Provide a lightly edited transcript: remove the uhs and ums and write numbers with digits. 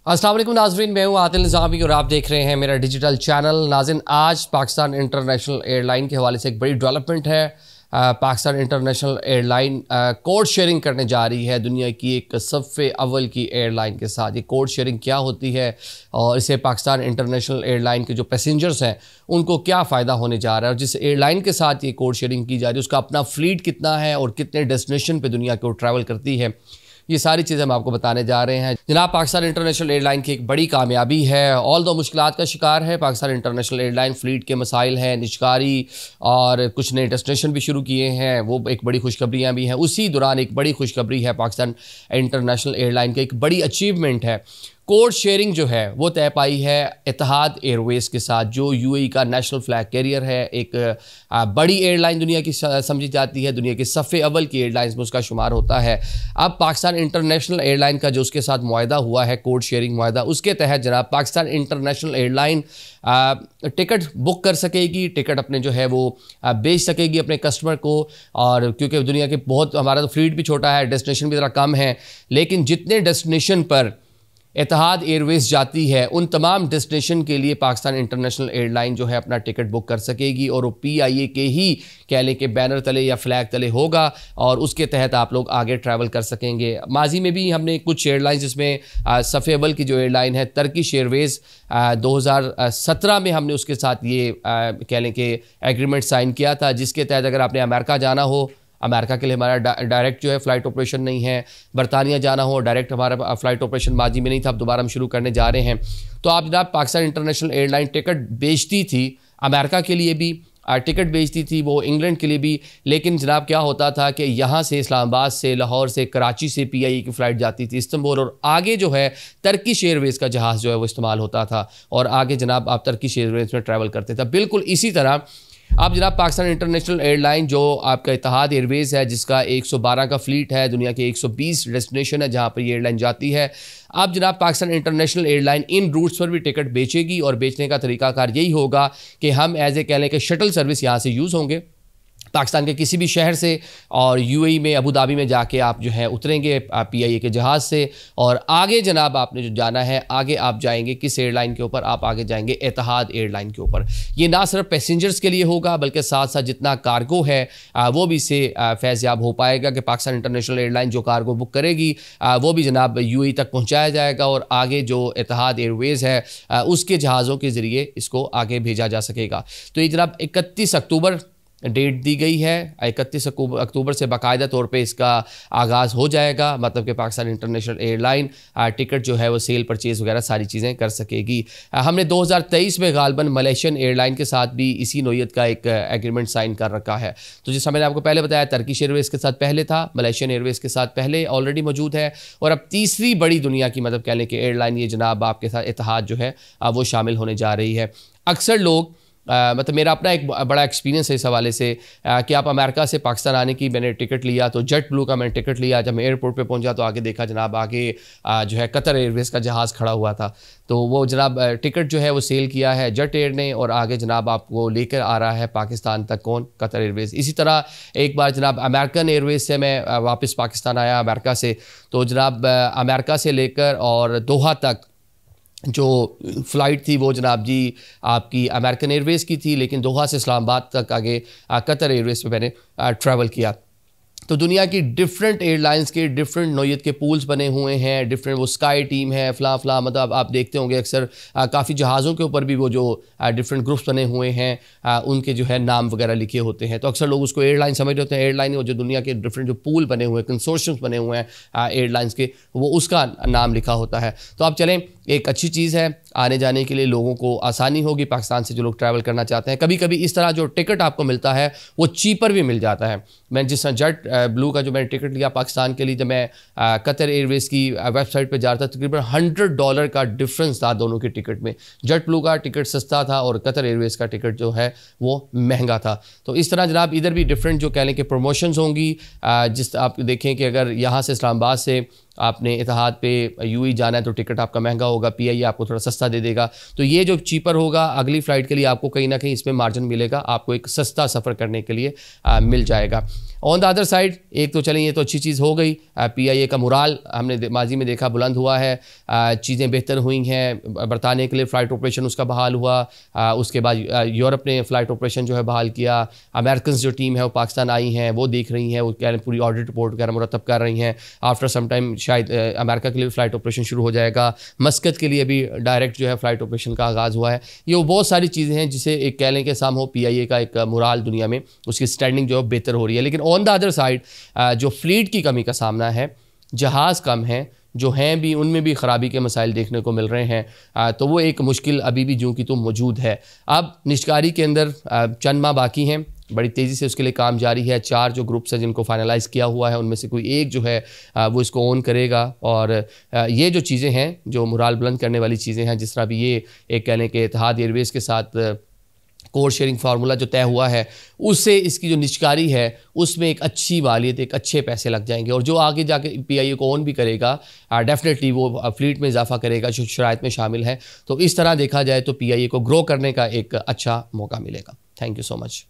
अस्सलाम वालेकुम नाज़रीन, मैं हूँ आदिल निज़ामी और आप देख रहे हैं मेरा डिजिटल चैनल। नाज़रीन, आज पाकिस्तान इंटरनेशनल एयरलाइन के हवाले से एक बड़ी डेवलपमेंट है। Pakistan international airline code sharing करने जा रही है दुनिया की एक सफ़े अव्वल की एयरलाइन के साथ। ये कोड शेयरिंग क्या होती है और इससे पाकिस्तान इंटरनेशनल एयरलाइन के जो पैसेंजर्स हैं उनको क्या फ़ायदा होने जा रहा है, और जिस एयरलाइन के साथ ये कोड शेयरिंग की जा रही है उसका अपना फ्लीट कितना है और कितने डेस्टिनेशन पर दुनिया को ट्रैवल करती है, ये सारी चीज़ें हम आपको बताने जा रहे हैं। जनाब, पाकिस्तान इंटरनेशनल एयरलाइन की एक बड़ी कामयाबी है। ऑल दो मुश्किलात का शिकार है पाकिस्तान इंटरनेशनल एयरलाइन, फ्लीट के मसाइल हैं, निजकारी और कुछ नए डेस्टिनेशन भी शुरू किए हैं, वो एक बड़ी खुशखबरियाँ भी हैं। उसी दौरान एक बड़ी खुशखबरी है पाकिस्तान इंटरनेशनल एयरलाइन की, एक बड़ी अचीवमेंट है। कोड शेयरिंग जो है वो तय पाई है इतिहाद एयरवेज़ के साथ, जो यूएई का नेशनल फ्लैग कैरियर है। एक बड़ी एयरलाइन दुनिया की समझी जाती है, दुनिया के सफ़े अव्वल की एयरलाइंस में उसका शुमार होता है। अब पाकिस्तान इंटरनेशनल एयरलाइन का जो उसके साथ मुआहदा हुआ है, कोड शेयरिंग मुआहदा, उसके तहत जनाब Pakistan international airline ticket book कर सकेगी, टिकट अपने जो है वो बेच सकेगी अपने कस्टमर को। और क्योंकि दुनिया के बहुत, हमारा तो फ्लीट भी छोटा है, डेस्टिनेशन भी ज़रा कम है, लेकिन जितने डेस्टिनेशन पर इतिहाद एयरवेज़ जाती है उन तमाम डेस्टिनेशन के लिए पाकिस्तान इंटरनेशनल एयरलाइन जो है अपना टिकट बुक कर सकेगी, और वो PIA के ही कह लें कि बैनर तले या फ्लैग तले होगा और उसके तहत आप लोग आगे ट्रैवल कर सकेंगे। माजी में भी हमने कुछ एयरलाइंस, जिसमें सफ़े अव्वल की जो एयरलाइन है टर्किश एयरवेज़, 2017 में हमने उसके साथ ये कह लें कि एग्रीमेंट साइन किया था, जिसके तहत अगर आपने अमेरिका जाना हो, अमेरिका के लिए हमारा डायरेक्ट जो है फ़्लाइट ऑपरेशन नहीं है। बरतानिया जाना हो, डायरेक्ट हमारा फ़्लाइट ऑपरेशन माजी में नहीं था, अब दोबारा हम शुरू करने जा रहे हैं। तो आप जनाब, पाकिस्तान इंटरनेशनल एयरलाइन टिकट बेचती थी अमेरिका के लिए भी, टिकट बेचती थी वो इंग्लैंड के लिए भी, लेकिन जनाब क्या होता था कि यहाँ से इस्लामाबाद से, लाहौर से, कराची से PIA की फ़्लाइट जाती थी इस्तांबुल, और आगे जो है टर्किश एयरवेज़ का जहाज़ जो है वो इस्तेमाल होता था, और आगे जनाब आप टर्किश एयरवेज़ में ट्रैवल करते थे। बिल्कुल इसी तरह अब जनाब पाकिस्तान इंटरनेशनल एयरलाइन जो आपका इतिहाद एयरवेज़ है, जिसका 112 का फ्लीट है, दुनिया के 120 डेस्टिनेशन है जहां पर ये एयरलाइन जाती है। अब जनाब पाकिस्तान इंटरनेशनल एयरलाइन इन रूट्स पर भी टिकट बेचेगी, और बेचने का तरीकाकार यही होगा कि हम एज ए कह लें कि शटल सर्विस यहाँ से यूज़ होंगे पाकिस्तान के किसी भी शहर से, और UAE में अबू धाबी में जाके आप जो है उतरेंगे PIA के जहाज़ से, और आगे जनाब आपने जो जाना है, आगे आप जाएंगे किस एयरलाइन के ऊपर, आप आगे जाएंगे इतिहाद एयरलाइन के ऊपर। ये ना सिर्फ पैसेंजर्स के लिए होगा बल्कि साथ साथ जितना कार्गो है वो भी इससे फैज़याब हो पाएगा कि पाकिस्तान इंटरनेशनल एयरलाइन जो कार्गो बुक करेगी वो भी जनाब UAE तक पहुँचाया जाएगा, और आगे जो इतिहाद एयरवेज़ है उसके जहाज़ों के ज़रिए इसको आगे भेजा जा सकेगा। तो ये जनाब 31 अक्टूबर डेट दी गई है। 31 अक्टूबर से बाकायदा तौर पे इसका आगाज़ हो जाएगा, मतलब कि पाकिस्तान इंटरनेशनल एयरलाइन टिकट जो है वो सेल परचेज़ वगैरह सारी चीज़ें कर सकेगी। हमने 2023 में गालबन मलेशियन एयरलाइन के साथ भी इसी नोयत का एक एग्रीमेंट साइन कर रखा है। तो जैसा मैंने आपको पहले बताया, टर्किश एयरवेज़ के साथ पहले था, मलेशियन एयरवेज़ के साथ पहले ऑलरेडी मौजूद है, और अब तीसरी बड़ी दुनिया की मतलब कह लें कि एयरलाइन ये जनाब आपके साथ इतिहाद जो है वो शामिल होने जा रही है। अक्सर लोग मतलब मेरा अपना एक बड़ा एक्सपीरियंस है इस हवाले से कि आप अमेरिका से पाकिस्तान आने की मैंने टिकट लिया, तो जेट ब्लू का मैंने टिकट लिया। जब मैं एयरपोर्ट पे पहुंचा तो आगे देखा जनाब, आगे जो है कतर एयरवेज़ का जहाज़ खड़ा हुआ था, तो वो जनाब टिकट जो है वो सेल किया है जेट एयर ने, और आगे जनाब आपको लेकर आ रहा है पाकिस्तान तक कौन, कतर एयरवेज़। इसी तरह एक बार जनाब अमेरिकन एयरवेज़ से मैं वापस पाकिस्तान आया अमेरिका से, तो जनाब अमेरिका से लेकर और दोहा तक जो फ़्लाइट थी वो जनाब जी आपकी अमेरिकन एयरवेज़ की थी, लेकिन दोहा से इस्लामाबाद तक आगे कतर एयरवेज़ पे मैंने ट्रैवल किया। तो दुनिया की डिफरेंट एयरलाइंस के डिफरेंट नौयत के पूल्स बने हुए हैं, डिफरेंट वो स्काई टीम है, फ़लाँ मतलब आप देखते होंगे अक्सर काफ़ी जहाज़ों के ऊपर भी वो जो डिफरेंट ग्रुप्स बने हुए हैं उनके जो है नाम वगैरह लिखे होते हैं। तो अक्सर लोग उसको एयरलाइन समझ रहे होते हैं। एयरलाइन वो जो दुनिया के डिफरेंट जो पूल बने हुए हैं, कंसोर्शियम्स बने हुए हैं एयरलाइंस के, वो उसका नाम लिखा होता है। तो आप चलें, एक अच्छी चीज़ है, आने जाने के लिए लोगों को आसानी होगी पाकिस्तान से जो लोग ट्रैवल करना चाहते हैं। कभी कभी इस तरह जो टिकट आपको मिलता है वो चीपर भी मिल जाता है। मैं जिस तरह जेट ब्लू का जो मैंने टिकट लिया पाकिस्तान के लिए, जब मैं कतर एयरवेज़ की वेबसाइट पे जा रहा था, तकरीबन $100 का डिफरेंस था दोनों के टिकट में। जेट ब्लू का टिकट सस्ता था और कतर एयरवेज़ का टिकट जो है वो महंगा था। तो इस तरह जनाब इधर भी डिफरेंट जो कह लें कि प्रमोशंस होंगी। जिस आप देखें कि अगर यहाँ से इस्लामाबाद से आपने इतिहाद पे UAE जाना है तो टिकट आपका महंगा होगा, PIA आपको थोड़ा सस्ता दे देगा। तो ये जो चीपर होगा अगली फ़्लाइट के लिए आपको कहीं ना कहीं इसमें मार्जिन मिलेगा, आपको एक सस्ता सफ़र करने के लिए मिल जाएगा। ऑन द अदर साइड एक तो चलें ये तो अच्छी चीज़ हो गई, PIA का मुराल हमने माजी में देखा बुलंद हुआ है, चीज़ें बेहतर हुई हैं, बरतानिया के लिए फ़्लाइट ऑपरेशन उसका बहाल हुआ, उसके बाद यूरोप ने फ़्लाइट ऑपरेशन जो है बहाल किया, अमेरिकन जो टीम है वो पाकिस्तान आई हैं, वो देख रही हैं, वो कह रहे पूरी ऑडिट रिपोर्ट वगैरह मुरतब कर रही हैं। आफ्टर सम टाइम शायद अमेरिका के लिए फ़्लाइट ऑपरेशन शुरू हो जाएगा, मस्कत के लिए भी डायरेक्ट जो है फ़्लाइट ऑपरेशन का आगाज़ हुआ है। ये वो बहुत सारी चीज़ें हैं जिसे एक कह लें कि साम हो PIA का एक मुराल दुनिया में उसकी स्टैंडिंग जो है बेहतर हो रही है। लेकिन ऑन द अदर साइड जो फ्लीट की कमी का सामना है, जहाज़ कम हैं, जो हैं भी उनमें भी ख़राबी के मसाइल देखने को मिल रहे हैं, तो वो एक मुश्किल अभी भी जो कि तो मौजूद है। अब निश्कारी के अंदर चंद माह बाकी हैं, बड़ी तेज़ी से उसके लिए काम जारी है। 4 जो ग्रुप्स हैं जिनको फाइनलाइज़ किया हुआ है उनमें से कोई एक जो है वो इसको ओन करेगा। और ये जो चीज़ें हैं जो मुराल बुलंद करने वाली चीज़ें हैं, जिस तरह भी ये एक कहने के इत्तेहाद एयरवेज़ के साथ कोड शेयरिंग फार्मूला जो तय हुआ है, उससे इसकी जो निचकारी है उसमें एक अच्छी मालियत, एक अच्छे पैसे लग जाएंगे। और जो आगे जाके PIA को ओन भी करेगा डेफिनेटली वो फ्लीट में इजाफा करेगा जो शराइत में शामिल है। तो इस तरह देखा जाए तो PIA को ग्रो करने का एक अच्छा मौका मिलेगा। Thank you so much.